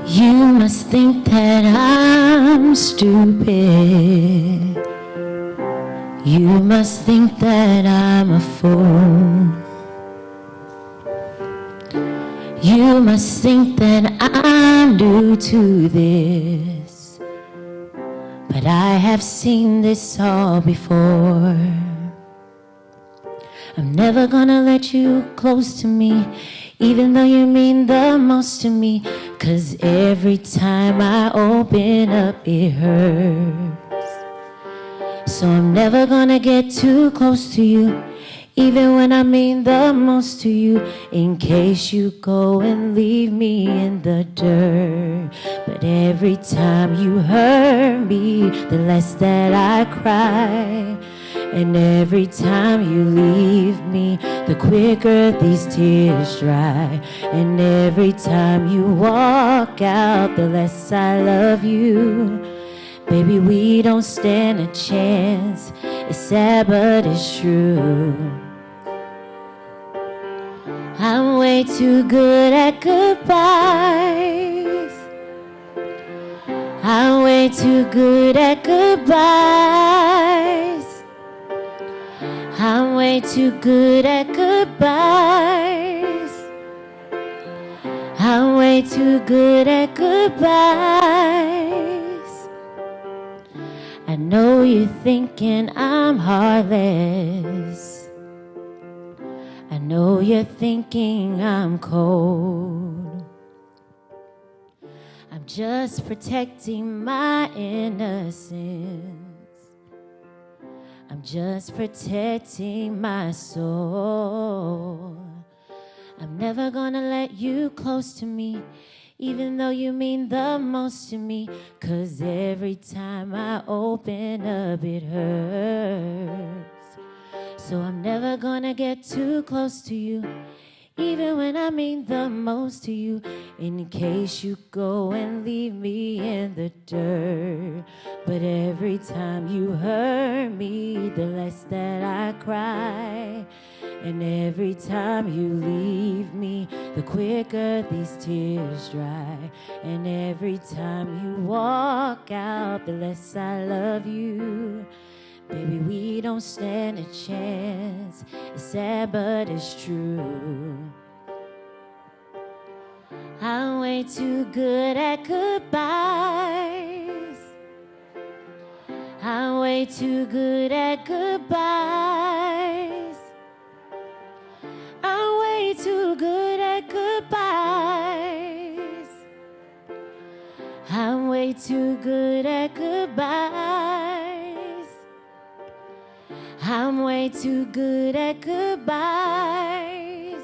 You must think that I'm stupid. You must think that I'm a fool. You must think that I'm new to this, but I have seen this all before. I'm never gonna let you close to me, even though you mean the most to me, 'cause every time I open up it hurts. So I'm never gonna get too close to you, even when I mean the most to you, in case you go and leave me in the dirt. But every time you hurt me, the less that I cry. And every time you leave me, the quicker these tears dry. And every time you walk out, the less I love you. Baby, we don't stand a chance. It's sad, but it's true. I'm way too good at goodbyes. I'm way too good at goodbyes. I'm way too good at goodbyes. I'm way too good at goodbyes. I know you're thinking I'm heartless. I know you're thinking I'm cold. I'm just protecting my innocence. I'm just protecting my soul. I'm never gonna let you close to me, even though you mean the most to me, 'cause every time I open up it hurts. So I'm never gonna get too close to you, even when I mean the most to you, in case you go and leave me in the dirt. But every time you hurt me, the less that I cry. And every time you leave me, the quicker these tears dry. And every time you walk out, the less I love you. Baby, we don't stand a chance. It's sad, but it's true. I'm way too good at goodbyes. I'm way too good at goodbyes. I'm way too good at goodbyes. I'm way too good at goodbyes. I'm way too good at goodbyes.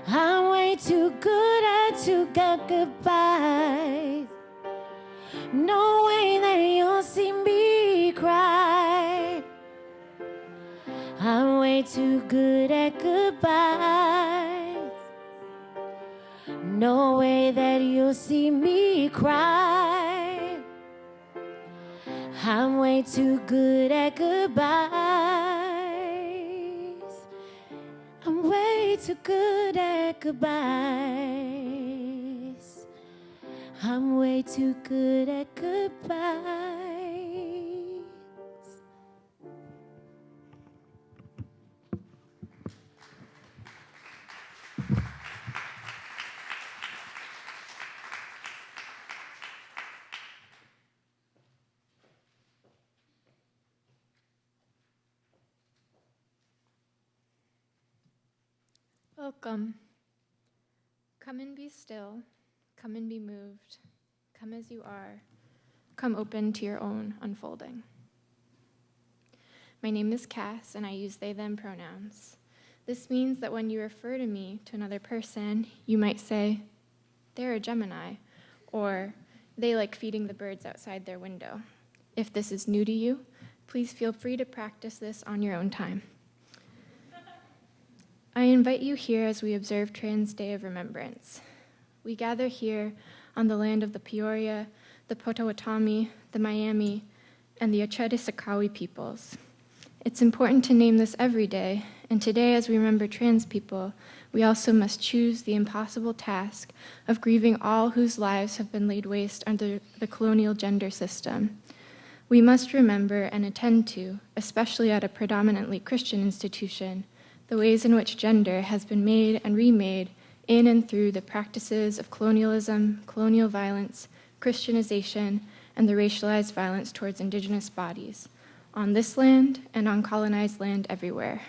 I'm way too good at goodbyes. No way that you'll see me cry. I'm way too good at goodbyes. No way that you'll see me cry. I'm way too good at goodbyes. I'm way too good at goodbyes. I'm way too good at goodbyes. Welcome. Come and be still. Come and be moved. Come as you are. Come open to your own unfolding. My name is Cass, and I use they, them pronouns. This means that when you refer to me to another person, you might say, they're a Gemini, or they like feeding the birds outside their window. If this is new to you, please feel free to practice this on your own time. I invite you here as we observe Trans Day of Remembrance. we gather here on the land of the Peoria, the Potawatomi, the Miami, and the ctschicago peoples. It's important to name this every day, and today as we remember trans people, we also must choose the impossible task of grieving all whose lives have been laid waste under the colonial gender system. We must remember and attend to, especially at a predominantly Christian institution, the ways in which gender has been made and remade in and through the practices of colonialism, colonial violence, Christianization, and the racialized violence towards indigenous bodies, on this land and on colonized land everywhere.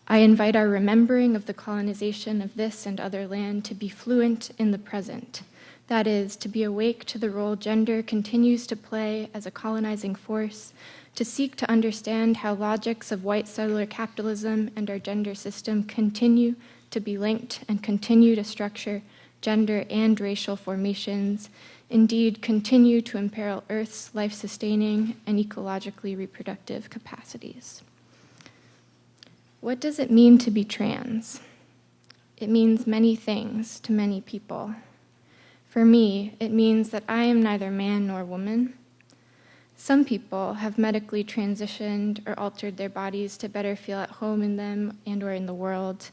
I invite our remembering of the colonization of this and other land to be fluent in the present. That is, to be awake to the role gender continues to play as a colonizing force, to seek to understand how logics of white settler capitalism and our gender system continue to be linked and continue to structure gender and racial formations, indeed continue to imperil Earth's life-sustaining and ecologically reproductive capacities. What does it mean to be trans? It means many things to many people. For me, it means that I am neither man nor woman. Some people have medically transitioned or altered their bodies to better feel at home in them and or in the world.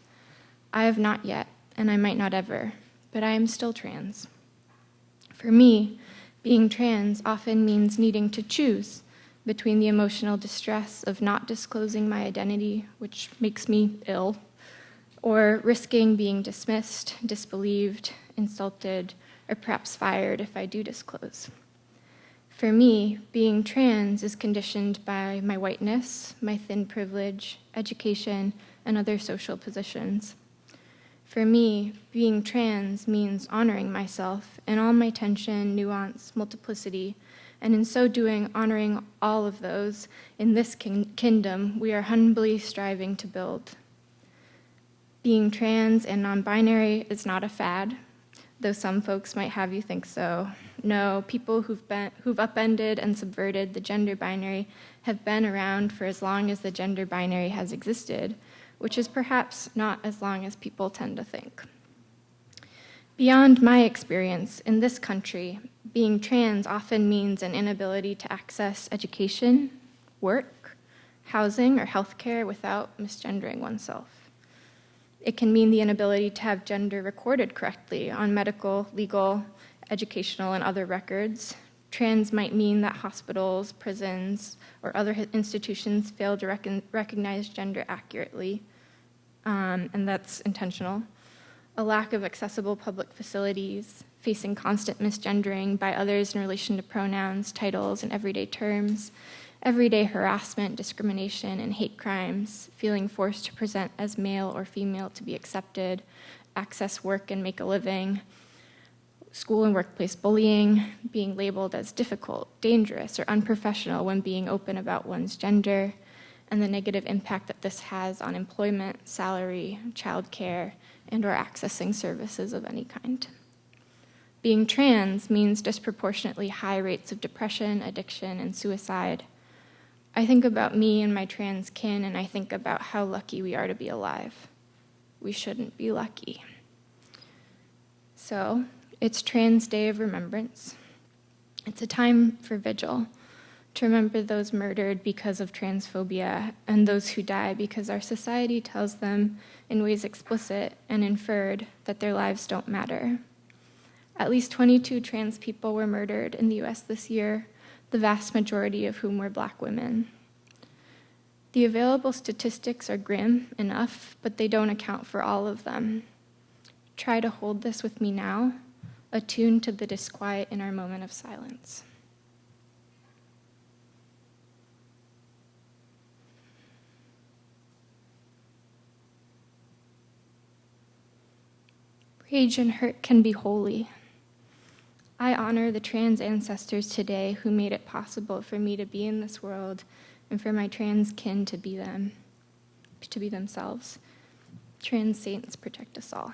I have not yet, and I might not ever, but I am still trans. For me, being trans often means needing to choose between the emotional distress of not disclosing my identity, which makes me ill, or risking being dismissed, disbelieved, insulted, or perhaps fired if I do disclose. For me, being trans is conditioned by my whiteness, my thin privilege, education, and other social positions. For me, being trans means honoring myself in all my tension, nuance, multiplicity, and in so doing, honoring all of those in this kingdom we are humbly striving to build. Being trans and non-binary is not a fad, though some folks might have you think so. No, people who've upended and subverted the gender binary have been around for as long as the gender binary has existed, which is perhaps not as long as people tend to think. Beyond my experience in this country, being trans often means an inability to access education, work, housing, or healthcare without misgendering oneself. It can mean the inability to have gender recorded correctly on medical, legal, educational, and other records. Trans might mean that hospitals, prisons, or other institutions fail to recognize gender accurately, and that's intentional. A lack of accessible public facilities, facing constant misgendering by others in relation to pronouns, titles, and everyday terms, everyday harassment, discrimination, and hate crimes, feeling forced to present as male or female to be accepted, access work and make a living, school and workplace bullying, being labeled as difficult, dangerous, or unprofessional when being open about one's gender, and the negative impact that this has on employment, salary, childcare, and or accessing services of any kind. Being trans means disproportionately high rates of depression, addiction, and suicide. I think about me and my trans kin, and I think about how lucky we are to be alive. We shouldn't be lucky. So, it's Trans Day of Remembrance. It's a time for vigil, to remember those murdered because of transphobia and those who die because our society tells them in ways explicit and inferred that their lives don't matter. At least 22 trans people were murdered in the US this year, the vast majority of whom were Black women. The available statistics are grim enough, but they don't account for all of them. Try to hold this with me now, attuned to the disquiet in our moment of silence. Rage and hurt can be holy. I honor the trans ancestors today who made it possible for me to be in this world and for my trans kin to be themselves. Trans saints protect us all.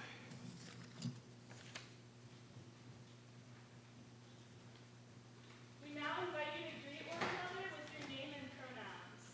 We now invite you to greet one another with your name and pronouns.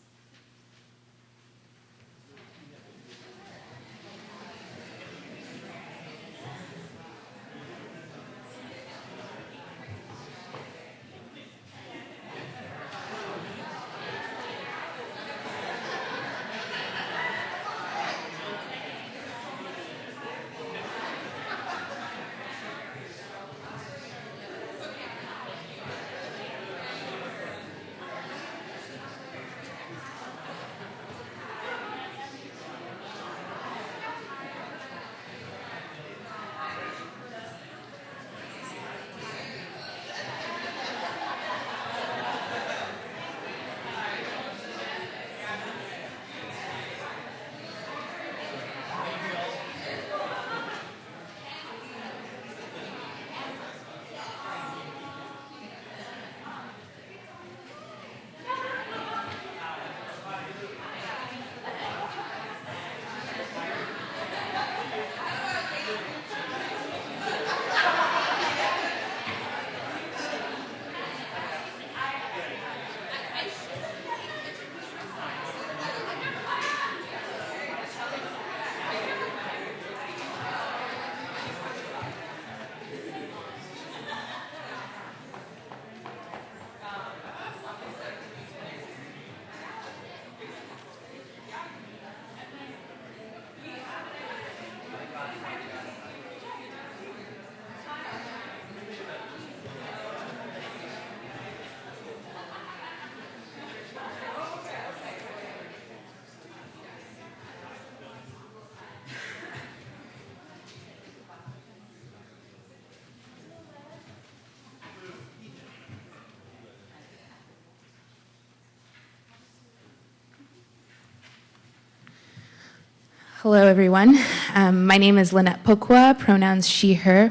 Hello, everyone. My name is Lynette Pokwa, pronouns she, her.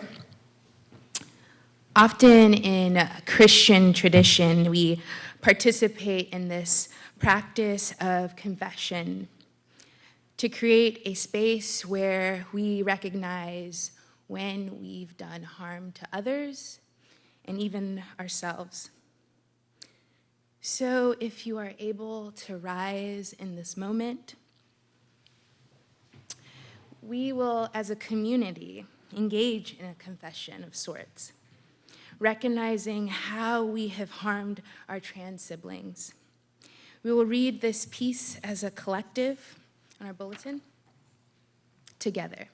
Often in Christian tradition, we participate in this practice of confession to create a space where we recognize when we've done harm to others and even ourselves. So if you are able to rise in this moment, we will, as a community, engage in a confession of sorts, recognizing how we have harmed our trans siblings. We will read this piece as a collective on our bulletin together.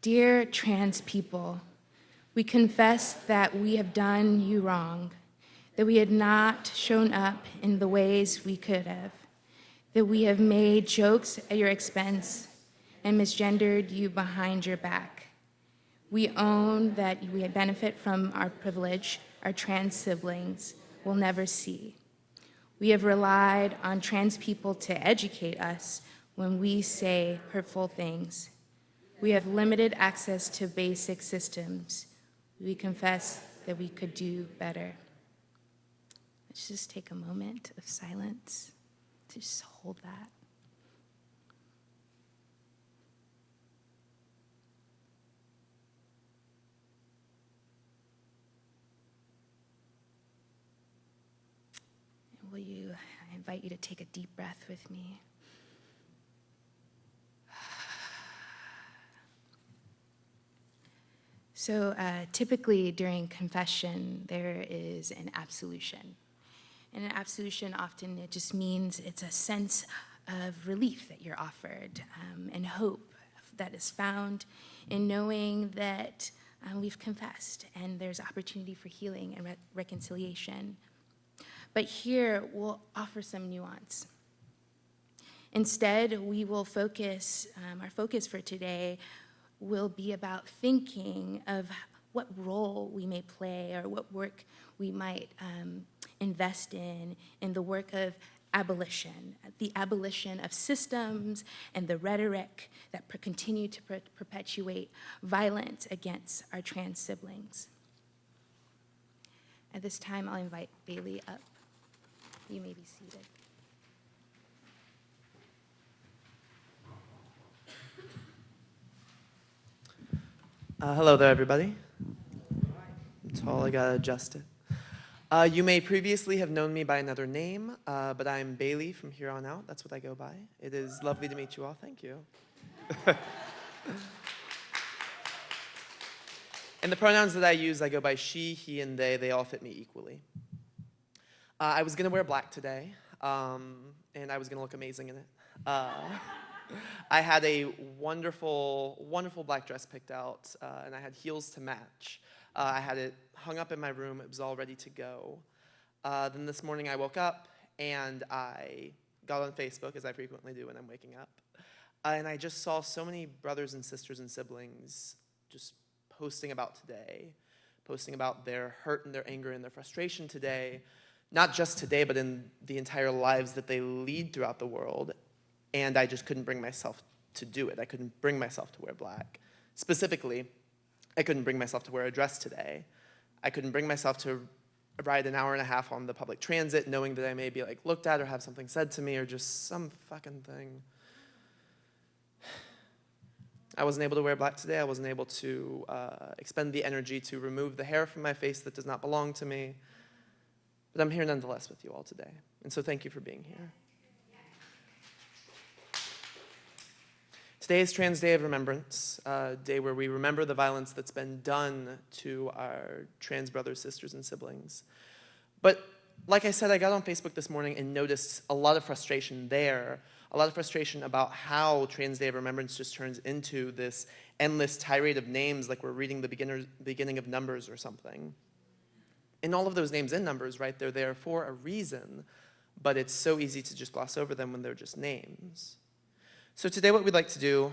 Dear trans people, we confess that we have done you wrong, that we had not shown up in the ways we could have, that we have made jokes at your expense and misgendered you behind your back. We own that we benefit from our privilege our trans siblings will never see. We have relied on trans people to educate us when we say hurtful things. We have limited access to basic systems. We confess that we could do better. Let's just take a moment of silence to just hold that. I invite you to take a deep breath with me. So typically during confession, there is an absolution. And an absolution often it just means it's a sense of relief that you're offered and hope that is found in knowing that we've confessed and there's opportunity for healing and reconciliation. But here we'll offer some nuance. Instead, we will focus, our focus for today will be about thinking of what role we may play or what work we might invest in the work of abolition, the abolition of systems and the rhetoric that continue to perpetuate violence against our trans siblings. At this time, I'll invite Bailey up. You may be seated. Hello there, everybody. That's all I gotta adjust it. You may previously have known me by another name, but I'm Bailey from here on out. That's what I go by. It is lovely to meet you all. Thank you. And the pronouns that I use, I go by she, he, and they. They all fit me equally. I was gonna wear black today, and I was gonna look amazing in it. I had a wonderful, wonderful black dress picked out, and I had heels to match. I had it hung up in my room. It was all ready to go. Then this morning I woke up, and I got on Facebook, as I frequently do when I'm waking up, and I just saw so many brothers and sisters and siblings just posting about today, posting about their hurt and their anger and their frustration today, not just today, but in the entire lives that they lead throughout the world. And I just couldn't bring myself to do it. I couldn't bring myself to wear black. Specifically, I couldn't bring myself to wear a dress today. I couldn't bring myself to ride an hour and a half on the public transit knowing that I may be like looked at or have something said to me or just some fucking thing. I wasn't able to wear black today. I wasn't able to expend the energy to remove the hair from my face that does not belong to me. But I'm here nonetheless with you all today. And so thank you for being here. Today is Trans Day of Remembrance, a day where we remember the violence that's been done to our trans brothers, sisters, and siblings. But like I said, I got on Facebook this morning and noticed a lot of frustration there, a lot of frustration about how Trans Day of Remembrance just turns into this endless tirade of names like we're reading the beginning of Numbers or something. And all of those names and numbers, right, they're there for a reason, but it's so easy to just gloss over them when they're just names. So today what we'd like to do,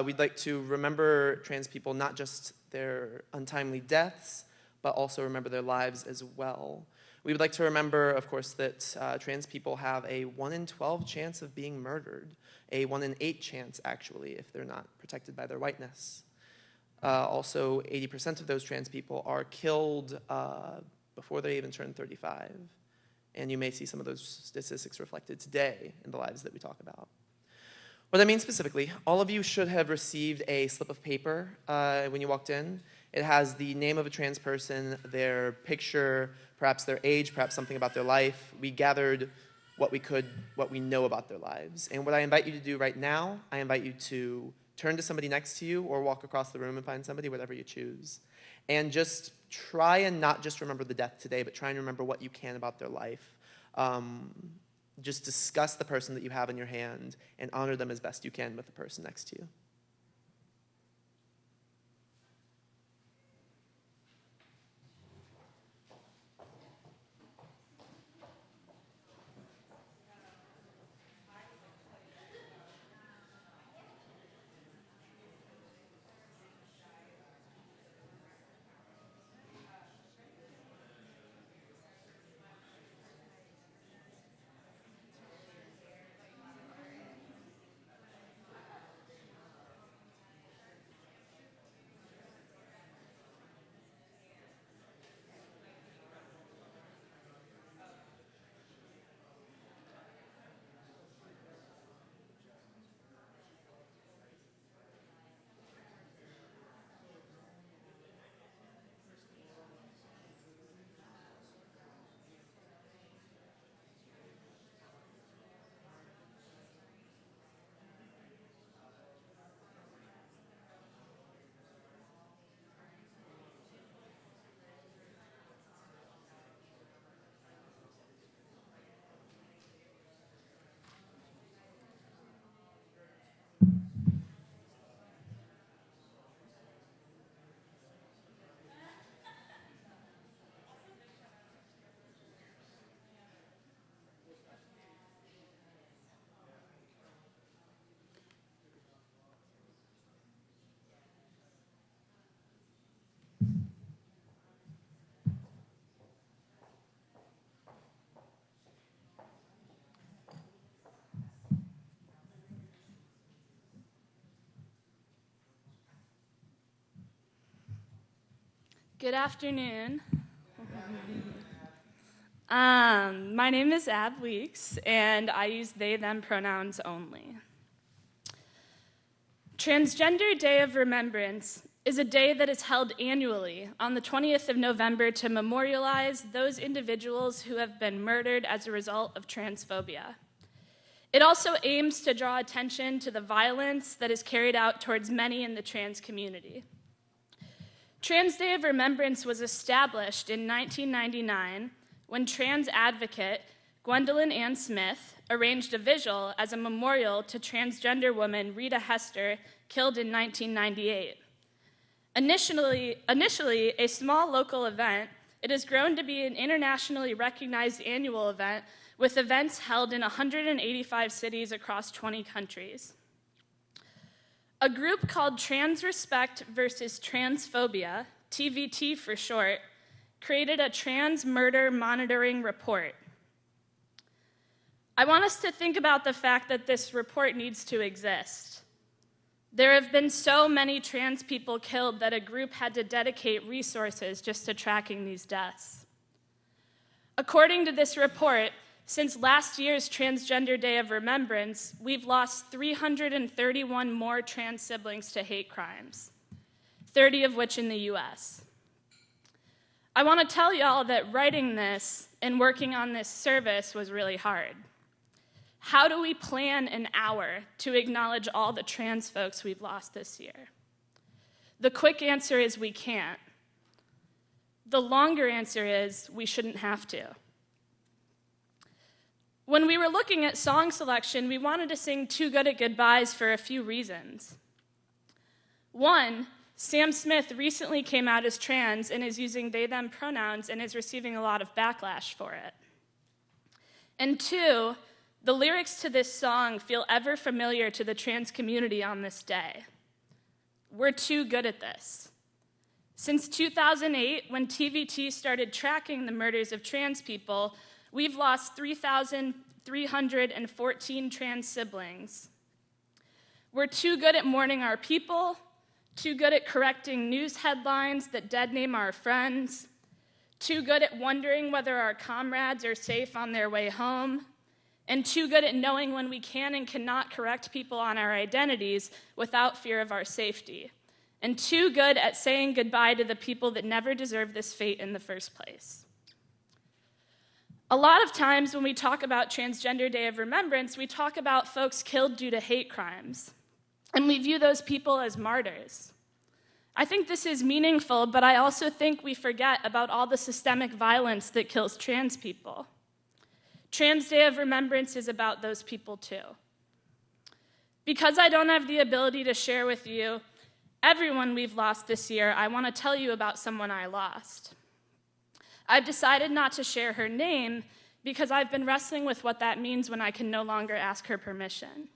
we'd like to remember trans people, not just their untimely deaths, but also remember their lives as well. We would like to remember, of course, that trans people have a 1 in 12 chance of being murdered. a 1 in 8 chance, actually, if they're not protected by their whiteness. Also, 80% of those trans people are killed before they even turn 35. And you may see some of those statistics reflected today in the lives that we talk about. What I mean specifically, all of you should have received a slip of paper when you walked in. It has the name of a trans person, their picture, perhaps their age, perhaps something about their life. We gathered what we know about their lives. And what I invite you to do right now, I invite you to turn to somebody next to you or walk across the room and find somebody, whatever you choose. And just try and not just remember the death today, but try and remember what you can about their life. Just discuss the person that you have in your hand and honor them as best you can with the person next to you. Good afternoon. My name is Ab Weeks, and I use they, them pronouns only. Transgender Day of Remembrance is a day that is held annually on the 20th of November to memorialize those individuals who have been murdered as a result of transphobia. It also aims to draw attention to the violence that is carried out towards many in the trans community. Trans Day of Remembrance was established in 1999 when trans advocate Gwendolyn Ann Smith arranged a vigil as a memorial to transgender woman Rita Hester, killed in 1998. Initially a small local event, it has grown to be an internationally recognized annual event with events held in 185 cities across 20 countries. A group called Trans Respect versus Transphobia, TVT for short, created a trans murder monitoring report. I want us to think about the fact that this report needs to exist. There have been so many trans people killed that a group had to dedicate resources just to tracking these deaths. According to this report, since last year's Transgender Day of Remembrance, we've lost 331 more trans siblings to hate crimes, 30 of which in the US. I want to tell y'all that writing this and working on this service was really hard. How do we plan an hour to acknowledge all the trans folks we've lost this year? The quick answer is we can't. The longer answer is we shouldn't have to. When we were looking at song selection, we wanted to sing Too Good at Goodbyes for a few reasons. One, Sam Smith recently came out as trans and is using they, them pronouns and is receiving a lot of backlash for it. And two, the lyrics to this song feel ever familiar to the trans community on this day. We're too good at this. Since 2008, when TVT started tracking the murders of trans people, we've lost 3,314 trans siblings, We're too good at mourning our people, too good at correcting news headlines that dead name our friends, too good at wondering whether our comrades are safe on their way home, and too good at knowing when we can and cannot correct people on our identities without fear of our safety, and too good at saying goodbye to the people that never deserved this fate in the first place. A lot of times when we talk about Transgender Day of Remembrance, we talk about folks killed due to hate crimes, and we view those people as martyrs. I think this is meaningful, but I also think we forget about all the systemic violence that kills trans people. Trans Day of Remembrance is about those people too. Because I don't have the ability to share with you everyone we've lost this year, I want to tell you about someone I lost. I've decided not to share her name because I've been wrestling with what that means when I can no longer ask her permission.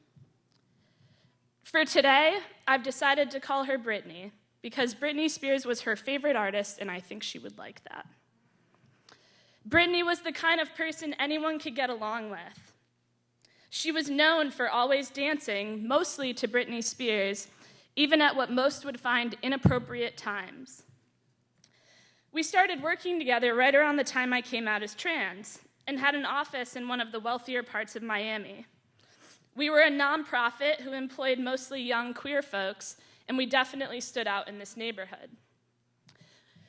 For today, I've decided to call her Britney because Britney Spears was her favorite artist, and I think she would like that. Britney was the kind of person anyone could get along with. She was known for always dancing, mostly to Britney Spears, even at what most would find inappropriate times. We started working together right around the time I came out as trans and had an office in one of the wealthier parts of Miami. We were a nonprofit who employed mostly young queer folks, and we definitely stood out in this neighborhood.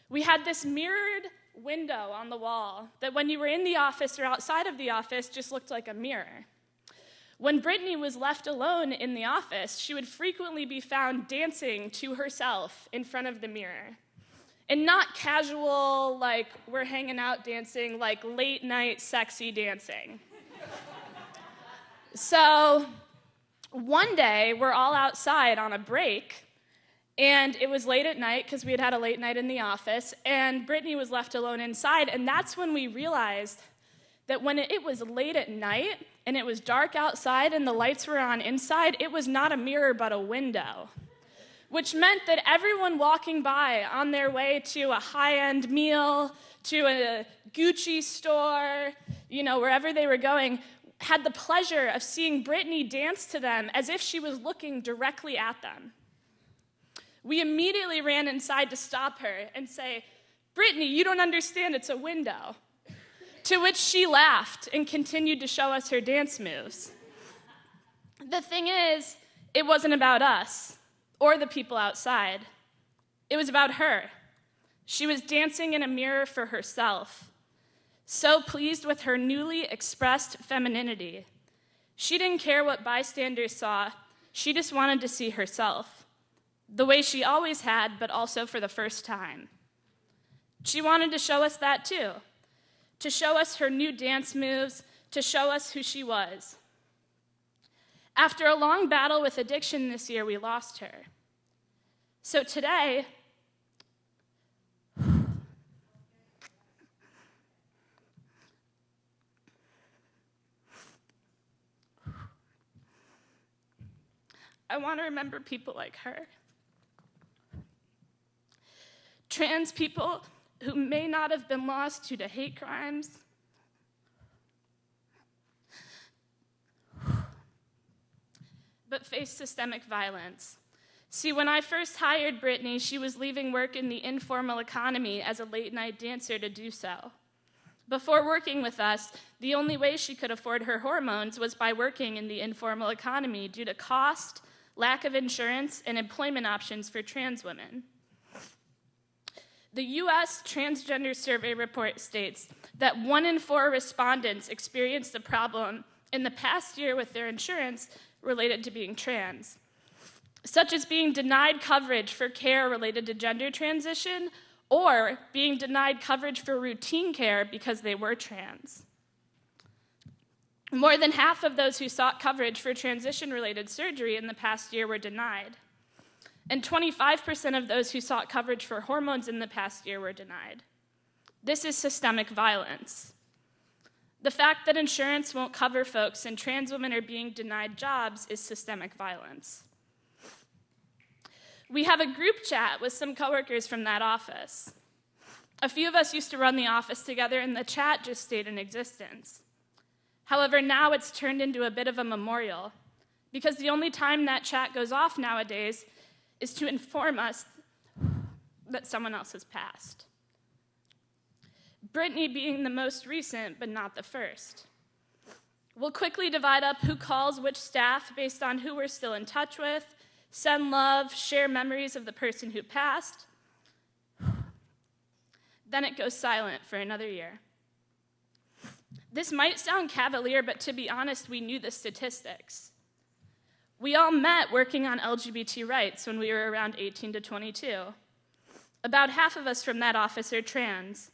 We had this mirrored window on the wall that when you were in the office or outside of the office just looked like a mirror. When Britney was left alone in the office, she would frequently be found dancing to herself in front of the mirror. And not casual, like we're hanging out dancing, like late night sexy dancing. So one day we're all outside on a break, and it was late at night because we had had a late night in the office, and Britney was left alone inside, and that's when we realized that when it was late at night and it was dark outside and the lights were on inside, it was not a mirror but a window, which meant that everyone walking by on their way to a high-end meal, to a Gucci store, wherever they were going, had the pleasure of seeing Britney dance to them as if she was looking directly at them. We immediately ran inside to stop her and say, "Britney, you don't understand, it's a window." To which she laughed and continued to show us her dance moves. The thing is, it wasn't about us or the people outside. It was about her. She was dancing in a mirror for herself, so pleased with her newly expressed femininity. She didn't care what bystanders saw. She just wanted to see herself, the way she always had, but also for the first time. She wanted to show us that too, to show us her new dance moves, to show us who she was. After a long battle with addiction this year, we lost her. So today, I want to remember people like her. Trans people who may not have been lost due to hate crimes, but face systemic violence. See, when I first hired Britney, she was leaving work in the informal economy as a late-night dancer to do so. Before working with us, the only way she could afford her hormones was by working in the informal economy due to cost, lack of insurance, and employment options for trans women. The U.S. Transgender Survey report states that 1 in 4 respondents experienced a problem in the past year with their insurance related to being trans, such as being denied coverage for care related to gender transition or being denied coverage for routine care because they were trans. More than half of those who sought coverage for transition-related surgery in the past year were denied. And 25% of those who sought coverage for hormones in the past year were denied. This is systemic violence. The fact that insurance won't cover folks and trans women are being denied jobs is systemic violence. We have a group chat with some coworkers from that office. A few of us used to run the office together, and the chat just stayed in existence. However, now it's turned into a bit of a memorial because the only time that chat goes off nowadays is to inform us that someone else has passed. Brittany being the most recent, but not the first. We'll quickly divide up who calls which staff based on who we're still in touch with, send love, share memories of the person who passed. Then it goes silent for another year. This might sound cavalier, but to be honest, we knew the statistics. We all met working on LGBT rights when we were around 18 to 22. About half of us from that office are trans.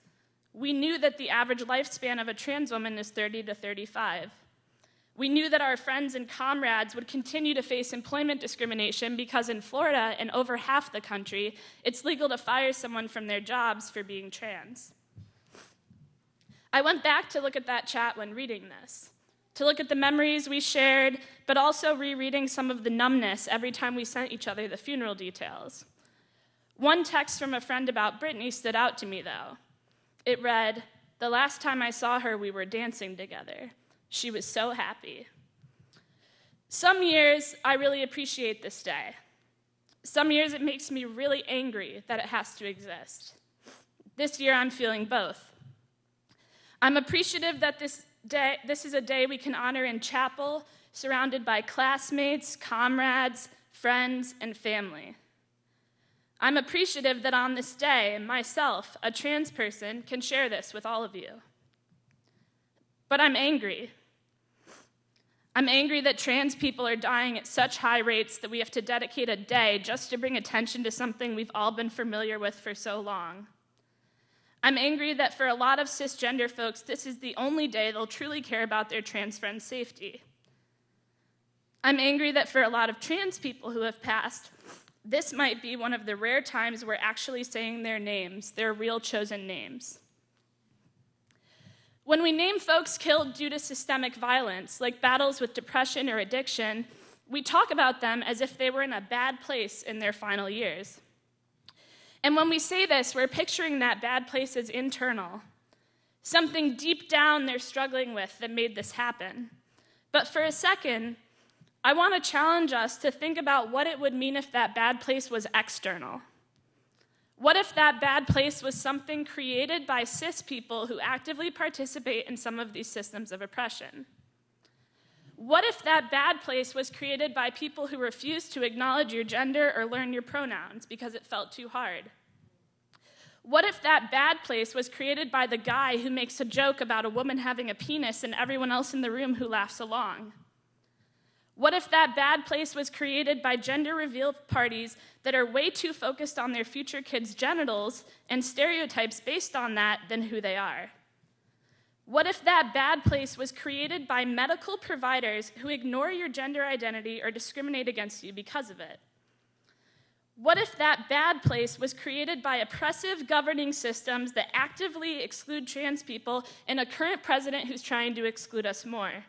We knew that the average lifespan of a trans woman is 30 to 35. We knew that our friends and comrades would continue to face employment discrimination because in Florida and over half the country, it's legal to fire someone from their jobs for being trans. I went back to look at that chat when reading this, to look at the memories we shared, but also rereading some of the numbness every time we sent each other the funeral details. One text from a friend about Brittany stood out to me, though. It read, "The last time I saw her, we were dancing together. She was so happy." Some years, I really appreciate this day. Some years, it makes me really angry that it has to exist. This year, I'm feeling both. I'm appreciative that this is a day we can honor in chapel, surrounded by classmates, comrades, friends, and family. I'm appreciative that on this day, myself, a trans person, can share this with all of you. But I'm angry. I'm angry that trans people are dying at such high rates that we have to dedicate a day just to bring attention to something we've all been familiar with for so long. I'm angry that for a lot of cisgender folks, this is the only day they'll truly care about their trans friends' safety. I'm angry that for a lot of trans people who have passed, this might be one of the rare times we're actually saying their names, their real chosen names. When we name folks killed due to systemic violence, like battles with depression or addiction, we talk about them as if they were in a bad place in their final years. And when we say this, we're picturing that bad place as internal, something deep down they're struggling with that made this happen. But for a second, I want to challenge us to think about what it would mean if that bad place was external. What if that bad place was something created by cis people who actively participate in some of these systems of oppression? What if that bad place was created by people who refused to acknowledge your gender or learn your pronouns because it felt too hard? What if that bad place was created by the guy who makes a joke about a woman having a penis and everyone else in the room who laughs along? What if that bad place was created by gender reveal parties that are way too focused on their future kids' genitals and stereotypes based on that than who they are? What if that bad place was created by medical providers who ignore your gender identity or discriminate against you because of it? What if that bad place was created by oppressive governing systems that actively exclude trans people and a current president who's trying to exclude us more?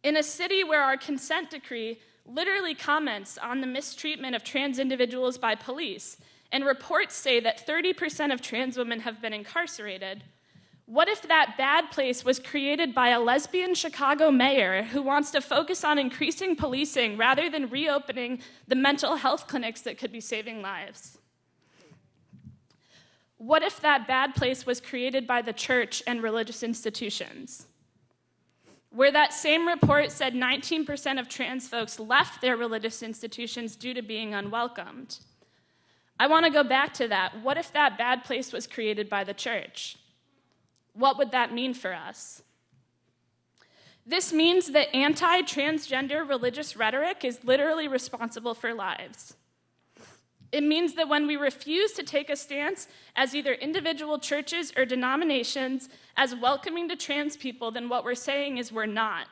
In a city where our consent decree literally comments on the mistreatment of trans individuals by police, and reports say that 30% of trans women have been incarcerated, what if that bad place was created by a lesbian Chicago mayor who wants to focus on increasing policing rather than reopening the mental health clinics that could be saving lives? What if that bad place was created by the church and religious institutions? Where that same report said 19% of trans folks left their religious institutions due to being unwelcomed. I want to go back to that. What if that bad place was created by the church? What would that mean for us? This means that anti-transgender religious rhetoric is literally responsible for lives. It means that when we refuse to take a stance as either individual churches or denominations as welcoming to trans people, then what we're saying is we're not.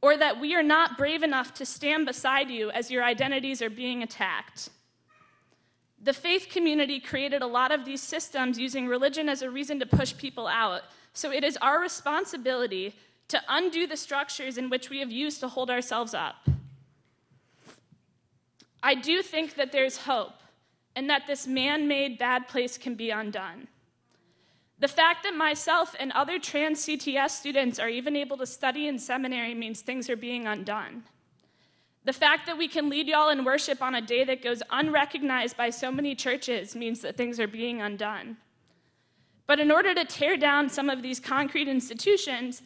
Or that we are not brave enough to stand beside you as your identities are being attacked. The faith community created a lot of these systems using religion as a reason to push people out. So it is our responsibility to undo the structures in which we have used to hold ourselves up. I do think that there's hope and that this man-made bad place can be undone. The fact that myself and other trans CTS students are even able to study in seminary means things are being undone. The fact that we can lead y'all in worship on a day that goes unrecognized by so many churches means that things are being undone. But in order to tear down some of these concrete institutions,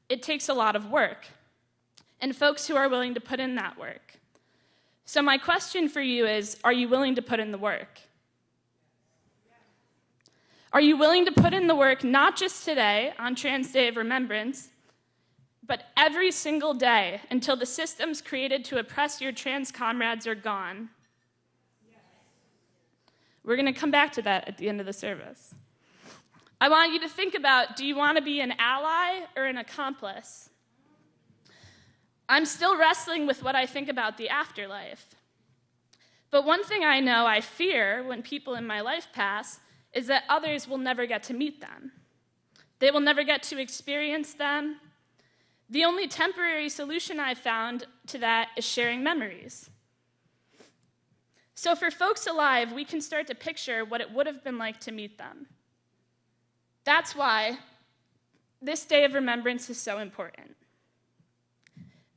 it takes a lot of work, and folks who are willing to put in that work. So my question for you is, are you willing to put in the work? Are you willing to put in the work not just today on Trans Day of Remembrance, but every single day until the systems created to oppress your trans comrades are gone? We're going to come back to that at the end of the service. I want you to think about, do you want to be an ally or an accomplice? I'm still wrestling with what I think about the afterlife. But one thing I know I fear when people in my life pass is that others will never get to meet them. They will never get to experience them. The only temporary solution I've found to that is sharing memories. So for folks alive, we can start to picture what it would have been like to meet them. That's why this Day of Remembrance is so important.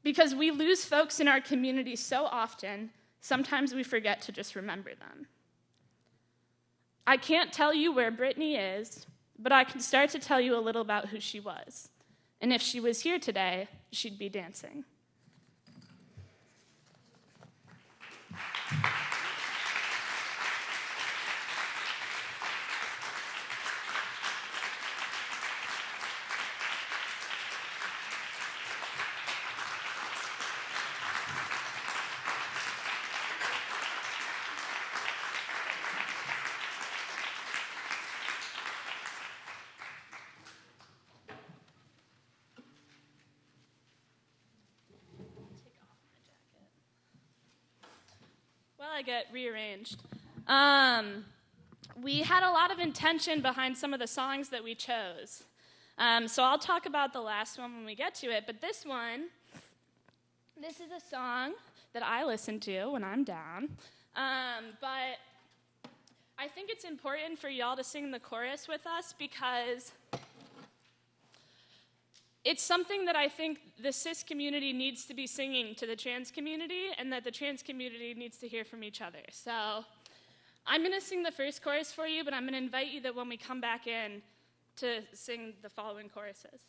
Because we lose folks in our community so often, sometimes we forget to just remember them. I can't tell you where Brittany is, but I can start to tell you a little about who she was. And if she was here today, she'd be dancing. Well, I get rearranged. We had a lot of intention behind some of the songs that we chose. So I'll talk about the last one when we get to it, but this is a song that I listen to when I'm down. But I think it's important for y'all to sing the chorus with us because it's something that I think the cis community needs to be singing to the trans community and that the trans community needs to hear from each other. So I'm going to sing the first chorus for you, but I'm going to invite you that when we come back in to sing the following choruses.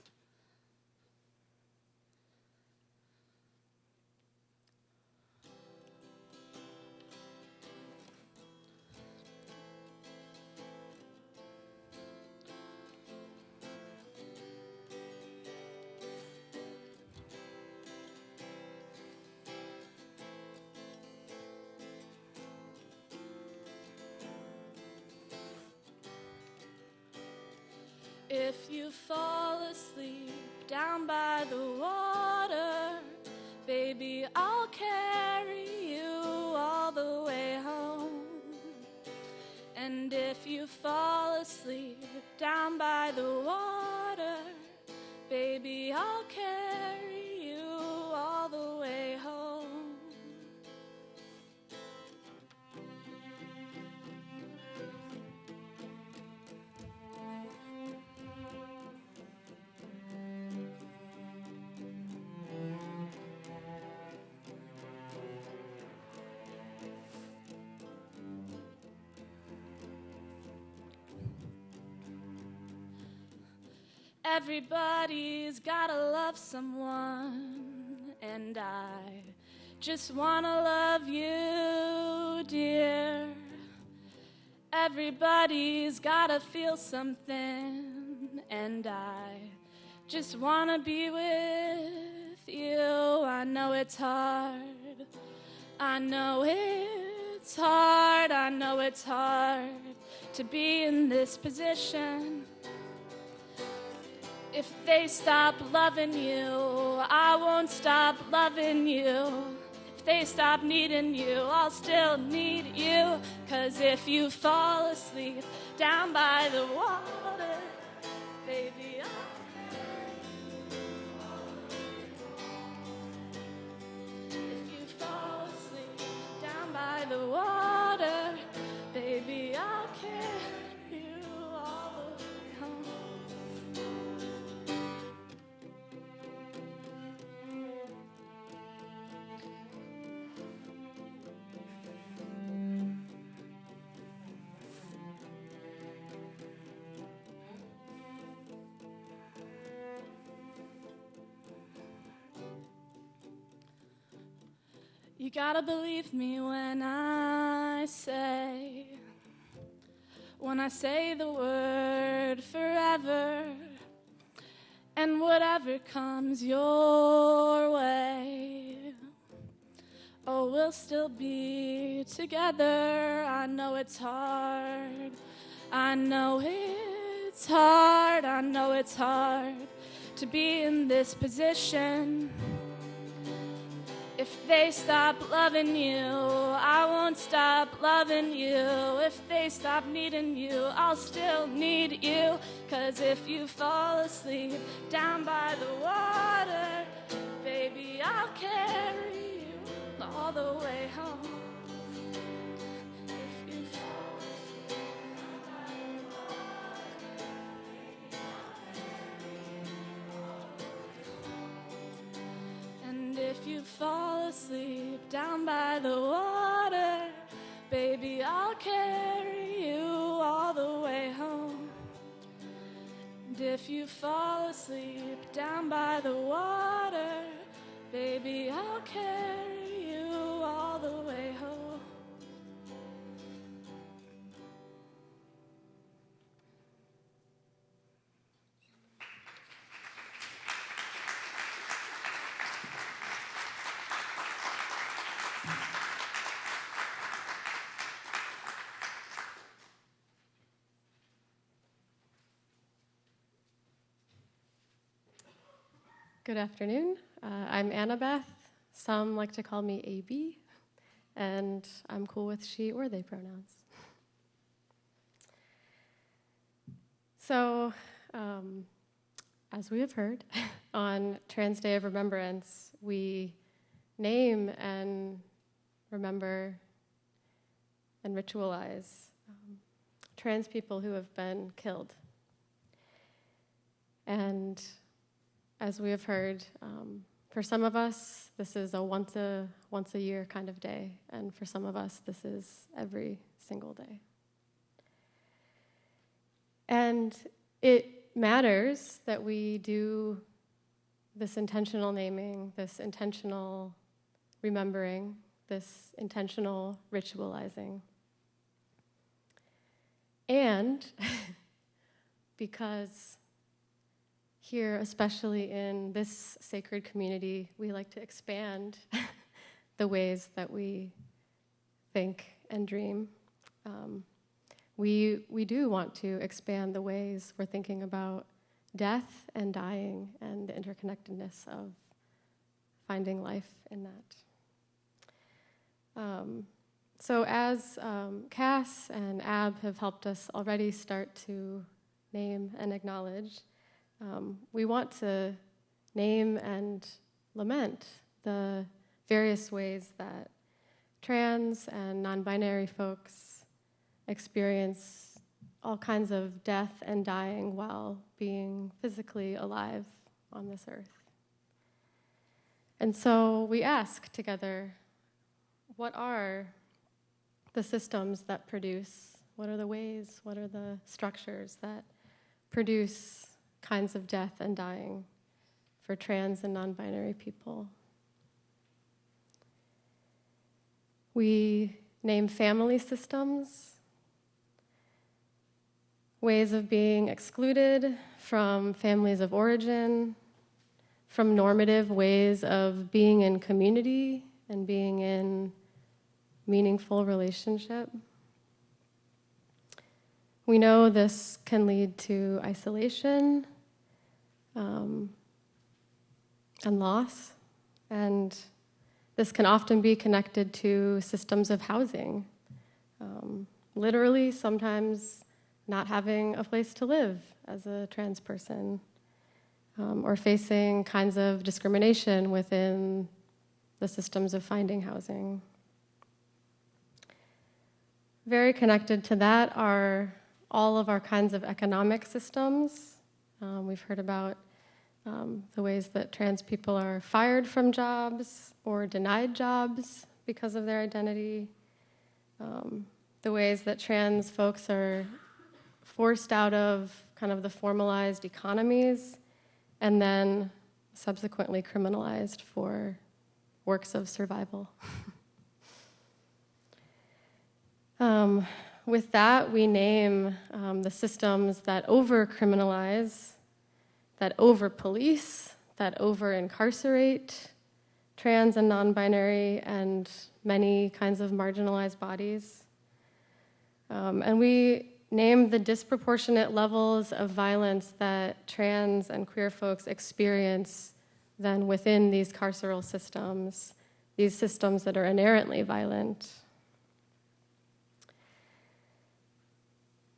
If you fall asleep down by the water, baby, I'll carry you all the way home. And if you fall asleep down by the water, baby, I'll carry you all the way home. Everybody's gotta love someone, and I just wanna love you, dear. Everybody's gotta feel something, and I just wanna be with you. I know it's hard. I know it's hard. I know it's hard to be in this position. If they stop loving you, I won't stop loving you. If they stop needing you, I'll still need you. 'Cause if you fall asleep down by the water, baby, if you fall asleep down by the water, baby, I'll carry you all the way home. You gotta believe me when I say the word forever, and whatever comes your way, oh, we'll still be together. I know it's hard. I know it's hard. I know it's hard to be in this position. If they stop loving you, I won't stop loving you. If they stop needing you, I'll still need you. 'Cause if you fall asleep down by the water, baby, I'll carry you all the way home. If you fall asleep down by the water, and if you fall asleep down by the water, baby, I'll carry you all the way home. And if you fall asleep down by the water, baby, I'll carry you all the way home. Good afternoon. I'm Annabeth. Some like to call me AB, and I'm cool with she or they pronouns. So, as we have heard, on Trans Day of Remembrance, we name and remember and ritualize trans people who have been killed. And as we have heard, for some of us, this is a once a year kind of day, and for some of us, this is every single day. And it matters that we do this intentional naming, this intentional remembering, this intentional ritualizing. And because here, especially in this sacred community, we like to expand the ways that we think and dream. We do want to expand the ways we're thinking about death and dying and the interconnectedness of finding life in that. So as Cass and Ab have helped us already start to name and acknowledge, we want to name and lament the various ways that trans and non-binary folks experience all kinds of death and dying while being physically alive on this earth. And so we ask together, what are the systems that produce, what are the ways, what are the structures that produce kinds of death and dying for trans and non-binary people? We name family systems, ways of being excluded from families of origin, from normative ways of being in community and being in meaningful relationship. We know this can lead to isolation and loss, and this can often be connected to systems of housing. Literally, sometimes not having a place to live as a trans person, or facing kinds of discrimination within the systems of finding housing. Very connected to that are all of our kinds of economic systems. We've heard about the ways that trans people are fired from jobs or denied jobs because of their identity. The ways that trans folks are forced out of kind of the formalized economies and then subsequently criminalized for works of survival. With that, we name the systems that over-criminalize, that over-police, that over-incarcerate trans and non-binary and many kinds of marginalized bodies. And we name the disproportionate levels of violence that trans and queer folks experience then within these carceral systems, these systems that are inherently violent.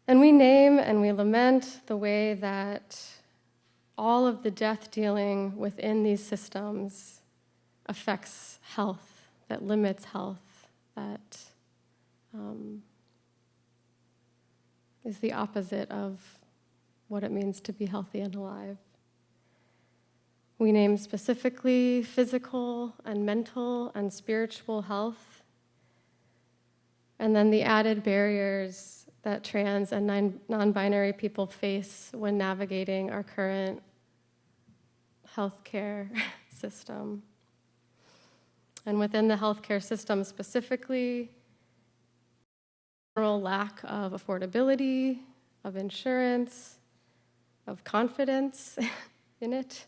And we name and we lament the way that all of the death dealing within these systems affects health, that limits health, that is the opposite of what it means to be healthy and alive. We name specifically physical and mental and spiritual health, and then the added barriers that trans and non-binary people face when navigating our current healthcare system. And within the healthcare system specifically, general lack of affordability, of insurance, of confidence in it,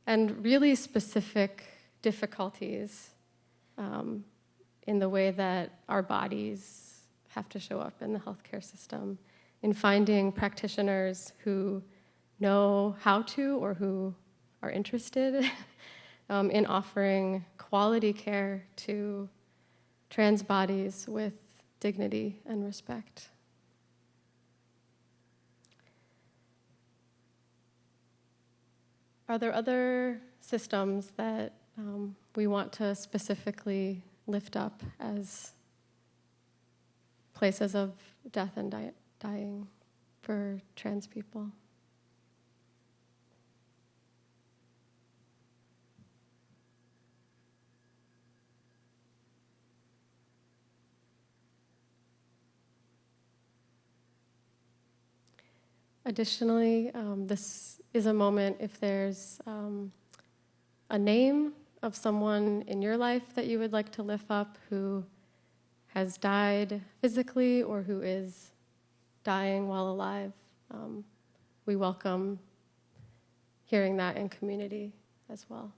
and really specific difficulties in the way that our bodies have to show up in the healthcare system, in finding practitioners who know how to or who are interested in offering quality care to trans bodies with dignity and respect. Are there other systems that we want to specifically lift up as places of death and dying for trans people? Additionally, this is a moment if there's a name of someone in your life that you would like to lift up who has died physically or who is dying while alive. We welcome hearing that in community as well.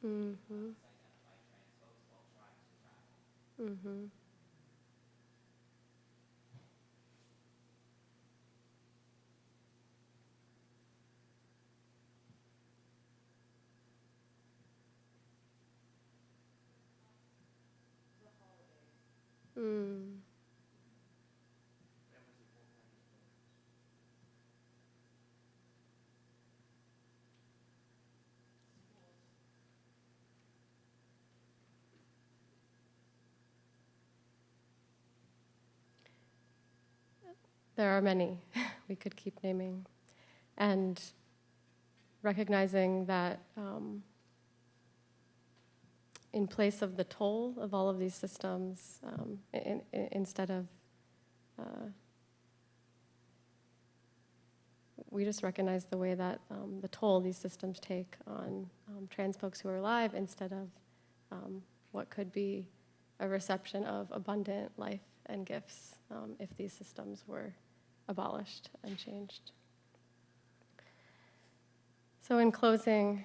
Mm-hmm. Mm-hmm. Mm. There are many we could keep naming. And recognizing that in place of the toll of all of these systems, instead of, we just recognize the way that the toll these systems take on trans folks who are alive instead of what could be a reception of abundant life and gifts if these systems were abolished and changed. So in closing,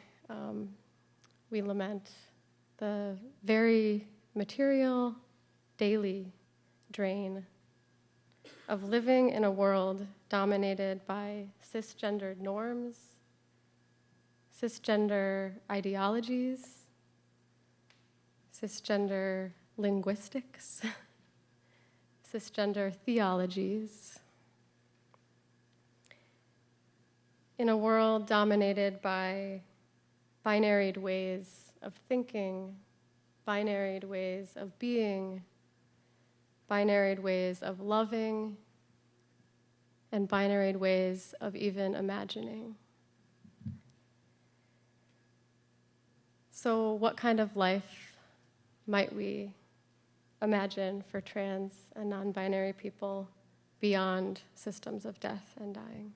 we lament the very material, daily drain of living in a world dominated by cisgendered norms, cisgender ideologies, cisgender linguistics, cisgender theologies, in a world dominated by binaried ways of thinking, binaried ways of being, binaried ways of loving, and binaried ways of even imagining. So what kind of life might we imagine for trans and non-binary people beyond systems of death and dying?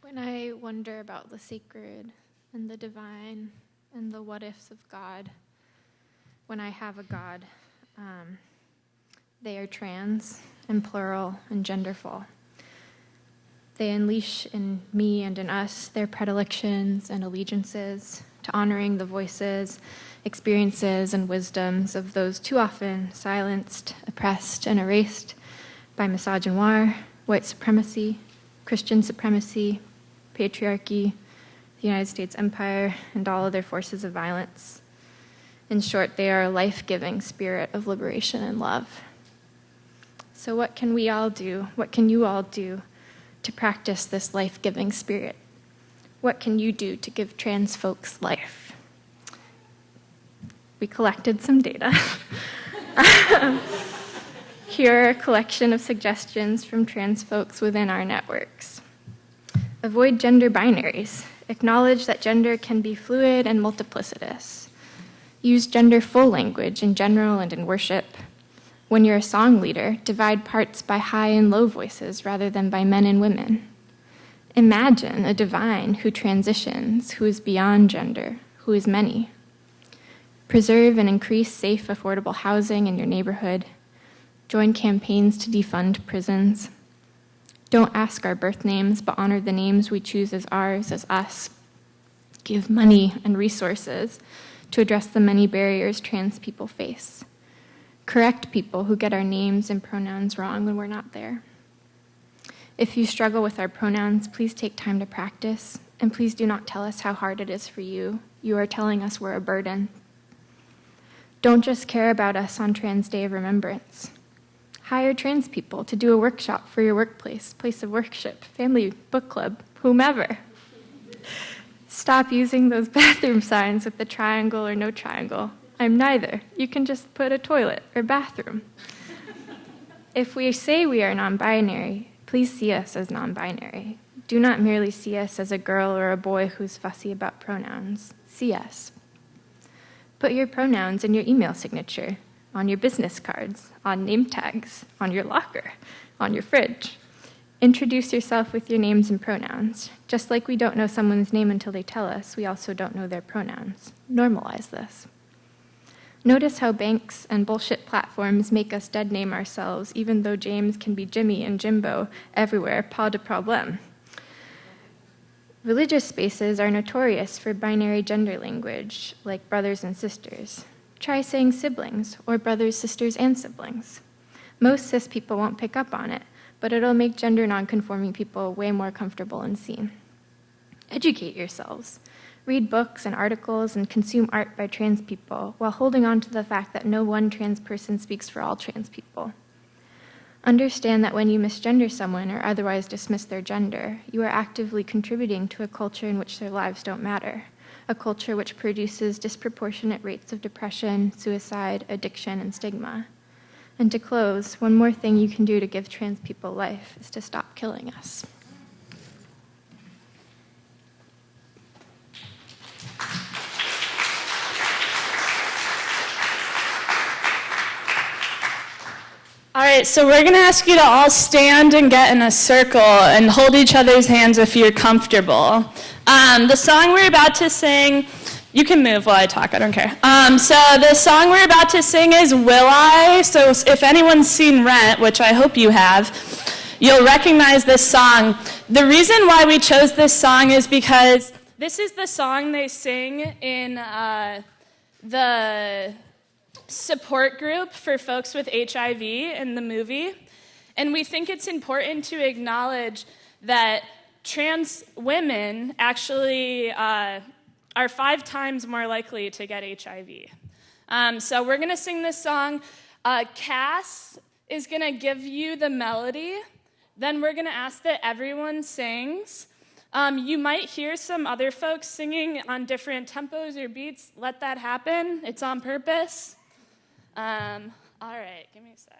When I wonder about the sacred and the divine and the what-ifs of God, when I have a God, they are trans and plural and genderful. They unleash in me and in us their predilections and allegiances to honoring the voices, experiences, and wisdoms of those too often silenced, oppressed, and erased by misogynoir, white supremacy, Christian supremacy, patriarchy, the United States empire, and all other forces of violence. In short, they are a life-giving spirit of liberation and love. So what can we all do? What can you all do to practice this life-giving spirit? What can you do to give trans folks life? We collected some data. Here are a collection of suggestions from trans folks within our networks. Avoid gender binaries. Acknowledge that gender can be fluid and multiplicitous. Use gender-full language in general and in worship. When you're a song leader, divide parts by high and low voices rather than by men and women. Imagine a divine who transitions, who is beyond gender, who is many. Preserve and increase safe, affordable housing in your neighborhood. Join campaigns to defund prisons. Don't ask our birth names, but honor the names we choose as ours, as us. Give money and resources to address the many barriers trans people face. Correct people who get our names and pronouns wrong when we're not there. If you struggle with our pronouns, please take time to practice, and please do not tell us how hard it is for you. You are telling us we're a burden. Don't just care about us on Trans Day of Remembrance. Hire trans people to do a workshop for your workplace, place of worship, family, book club, whomever. Stop using those bathroom signs with the triangle or no triangle. I'm neither. You can just put a toilet or bathroom. If we say we are non-binary, please see us as non-binary. Do not merely see us as a girl or a boy who's fussy about pronouns. See us. Put your pronouns in your email signature, on your business cards, on name tags, on your locker, on your fridge. Introduce yourself with your names and pronouns. Just like we don't know someone's name until they tell us, we also don't know their pronouns. Normalize this. Notice how banks and bullshit platforms make us dead name ourselves, even though James can be Jimmy and Jimbo everywhere, pas de problème. Religious spaces are notorious for binary gender language, like brothers and sisters. Try saying siblings, or brothers, sisters, and siblings. Most cis people won't pick up on it, but it'll make gender nonconforming people way more comfortable and seen. Educate yourselves. Read books and articles and consume art by trans people while holding on to the fact that no one trans person speaks for all trans people. Understand that when you misgender someone or otherwise dismiss their gender, you are actively contributing to a culture in which their lives don't matter, a culture which produces disproportionate rates of depression, suicide, addiction, and stigma. And to close, one more thing you can do to give trans people life is to stop killing us. All right, so we're going to ask you to all stand and get in a circle and hold each other's hands if you're comfortable. The song we're about to sing, you can move while I talk, I don't care. So the song we're about to sing is Will I? So if anyone's seen Rent, which I hope you have, you'll recognize this song. The reason why we chose this song is because this is the song they sing in the support group for folks with HIV in the movie. And we think it's important to acknowledge that trans women actually are 5 times more likely to get HIV. So we're going to sing this song. Cass is going to give you the melody. Then we're going to ask that everyone sings. You might hear some other folks singing on different tempos or beats. Let that happen. It's on purpose. All right, give me a sec.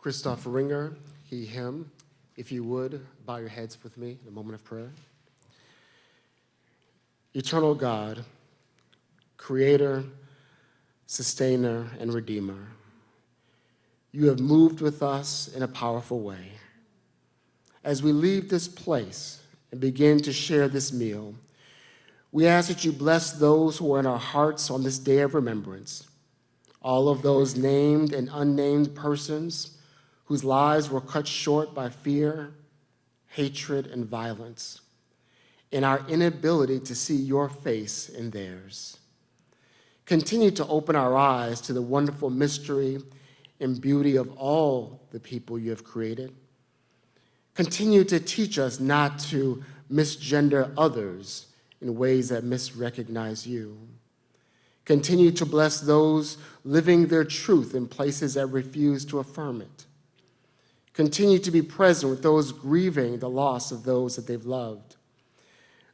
Christoph Ringer, he, him. If you would, bow your heads with me in a moment of prayer. Eternal God, Creator, Sustainer, and Redeemer, you have moved with us in a powerful way. As we leave this place and begin to share this meal, we ask that you bless those who are in our hearts on this day of remembrance, all of those named and unnamed persons whose lives were cut short by fear, hatred, and violence, and our inability to see your face in theirs. Continue to open our eyes to the wonderful mystery and beauty of all the people you have created. Continue to teach us not to misgender others in ways that misrecognize you. Continue to bless those living their truth in places that refuse to affirm it. Continue to be present with those grieving the loss of those that they've loved.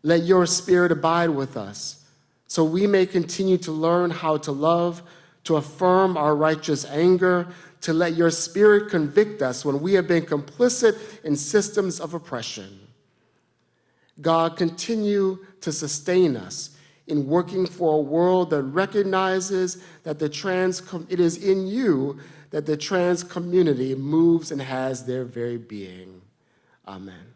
Let your Spirit abide with us so we may continue to learn how to love, to affirm our righteous anger, to let your Spirit convict us when we have been complicit in systems of oppression. God, continue to sustain us in working for a world that recognizes that it is in you that the trans community moves and has their very being. Amen.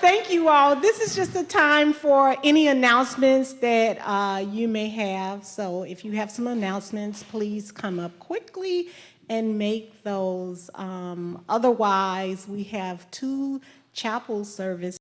Thank you all. This is just a time for any announcements that you may have. So if you have some announcements, please come up quickly and make those. Otherwise, we have 2 chapel services